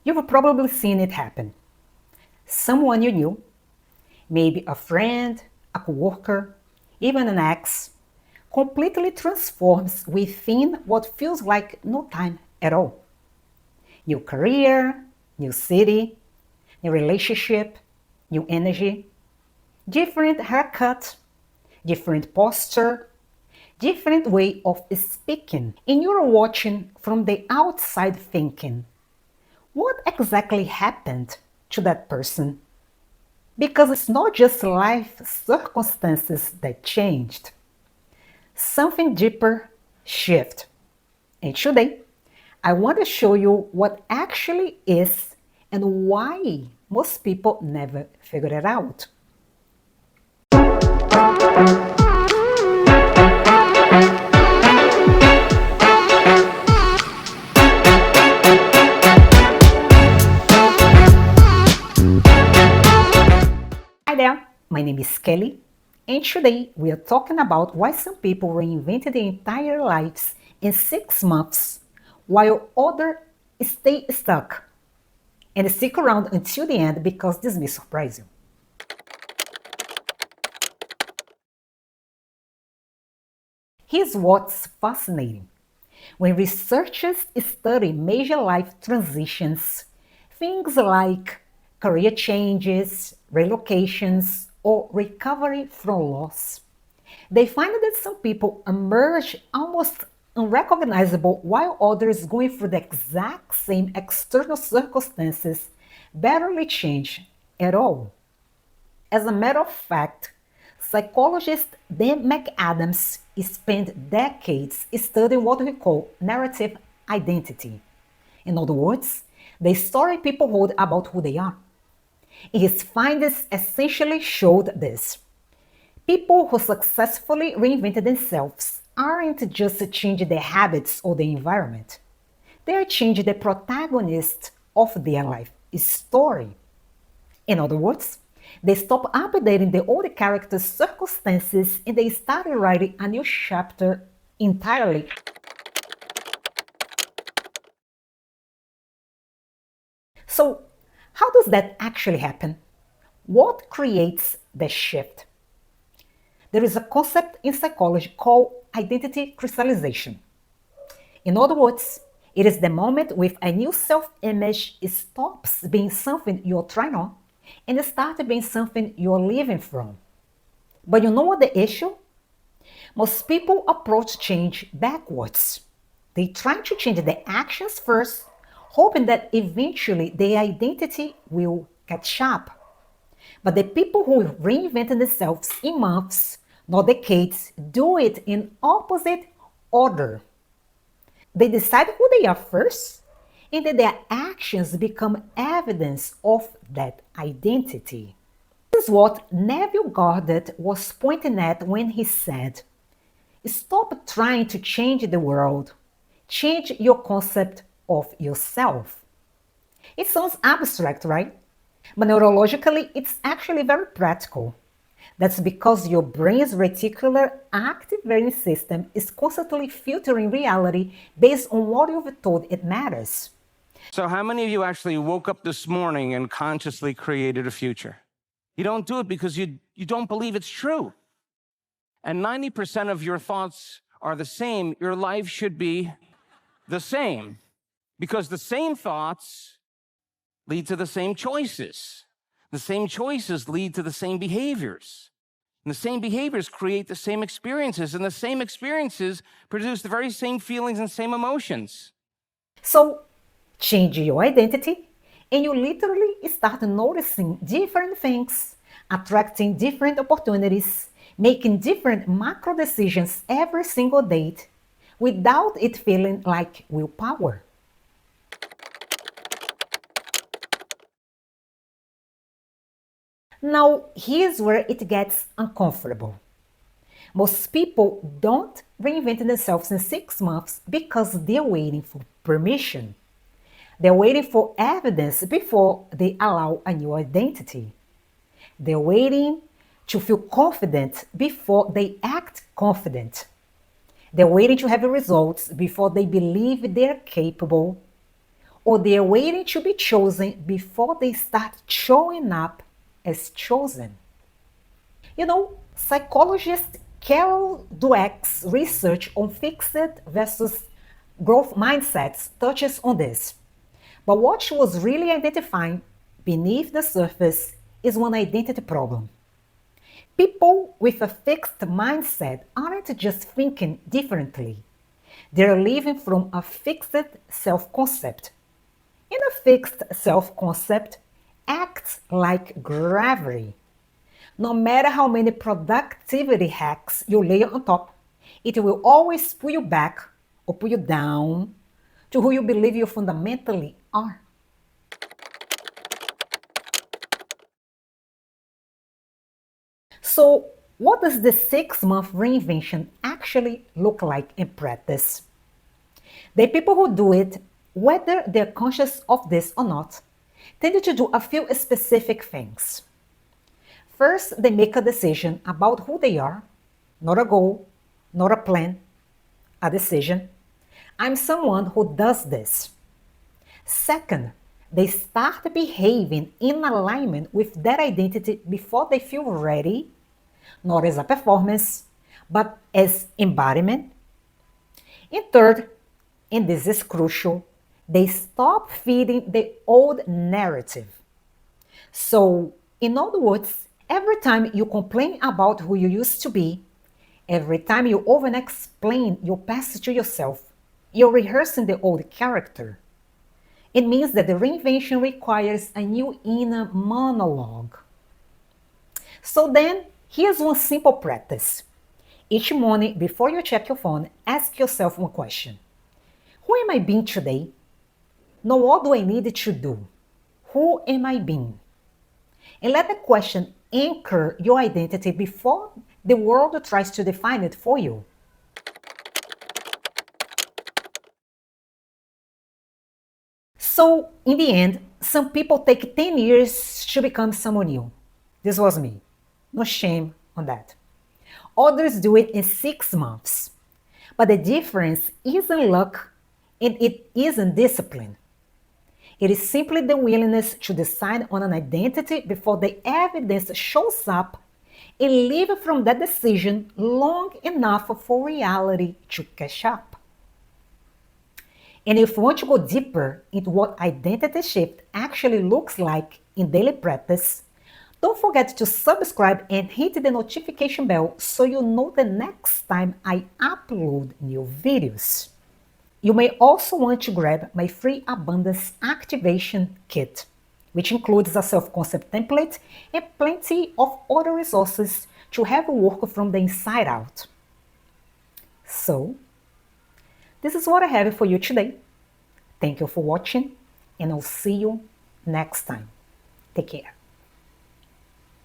You've probably seen it happen. Someone you knew, maybe a friend, a coworker, even an ex, completely transforms within what feels like no time at all. New career, new city, new relationship, new energy, different haircut, different posture, different way of speaking. And you're watching from the outside thinking, what exactly happened to that person? Because it's not just life circumstances that changed. Something deeper shift. And today, I want to show you what actually is and why most people never figure it out. Hi there, my name is Kelly, and today we are talking about why some people reinvented their entire lives in 6 months while others stay stuck. And stick around until the end because this may surprise you. Here's what's fascinating. When researchers study major life transitions, things like career changes, relocations, or recovery from loss, they find that some people emerge almost unrecognizable while others going through the exact same external circumstances barely change at all. As a matter of fact, psychologist Dan McAdams spent decades studying what we call narrative identity. In other words, the story people hold about who they are. His findings essentially showed this. People who successfully reinvented themselves aren't just changing their habits or the environment. They are changing the protagonist of their life story. In other words, they stop updating the old character's circumstances and they started writing a new chapter entirely. So, how does that actually happen? What creates the shift? There is a concept in psychology called identity crystallization. In other words, it is the moment with a new self-image stops being something you're trying on and starts being something you're living from. But you know what the issue? Most people approach change backwards. They try to change the actions first, hoping that eventually their identity will catch up. But the people who reinvent themselves in months, not decades, do it in opposite order. They decide who they are first, and then their actions become evidence of that identity. This is what Neville Goddard was pointing at when he said, stop trying to change the world, change your concept of yourself. It sounds abstract, right? But neurologically, it's actually very practical. That's because your brain's reticular activating system is constantly filtering reality based on what you've told it matters. So how many of you actually woke up this morning and consciously created a future? You don't do it because you don't believe it's true. And 90% of your thoughts are the same. Your life should be the same because the same thoughts lead to the same choices. The same choices lead to the same behaviors. And the same behaviors create the same experiences, and the same experiences produce the very same feelings and same emotions. So, change your identity, and you literally start noticing different things, attracting different opportunities, making different macro decisions every single day without it feeling like willpower. Now, here's where it gets uncomfortable. Most people don't reinvent themselves in 6 months because they're waiting for permission. They're waiting for evidence before they allow a new identity. They're waiting to feel confident before they act confident. They're waiting to have results before they believe they're capable. or they are waiting to be chosen before they start showing up as chosen. Psychologist Carol Dweck's research on fixed versus growth mindsets touches on this. But what she was really identifying beneath the surface is one identity problem. People with a fixed mindset aren't just thinking differently, they're living from a fixed self concept. And a fixed self concept acts like gravity. No matter how many productivity hacks you lay on top, it will always pull you back or pull you down to who you believe you fundamentally are. So, what does the 6-month reinvention actually look like in practice? The people who do it, whether they're conscious of this or not, tend to do a few specific things. First, they make a decision about who they are, not a goal, not a plan, a decision. I'm someone who does this. Second, they start behaving in alignment with that identity before they feel ready, not as a performance, but as embodiment. And third, and this is crucial, they stop feeding the old narrative. So, in other words, every time you complain about who you used to be, every time you over explain your past to yourself, you're rehearsing the old character. It means that the reinvention requires a new inner monologue. So then, here's one simple practice. Each morning, before you check your phone, ask yourself one question. Who am I being today? Now, what do I need to do? Who am I being? And let the question anchor your identity before the world tries to define it for you. So, in the end, some people take 10 years to become someone new. This was me. No shame on that. Others do it in 6 months. But the difference isn't luck and it isn't discipline. It is simply the willingness to decide on an identity before the evidence shows up and live from that decision long enough for reality to catch up. And if you want to go deeper into what identity shift actually looks like in daily practice, don't forget to subscribe and hit the notification bell so you know the next time I upload new videos. You may also want to grab my free Abundance Activation Kit, which includes a self-concept template and plenty of other resources to have work from the inside out. So, this is what I have for you today. Thank you for watching, and I'll see you next time. Take care.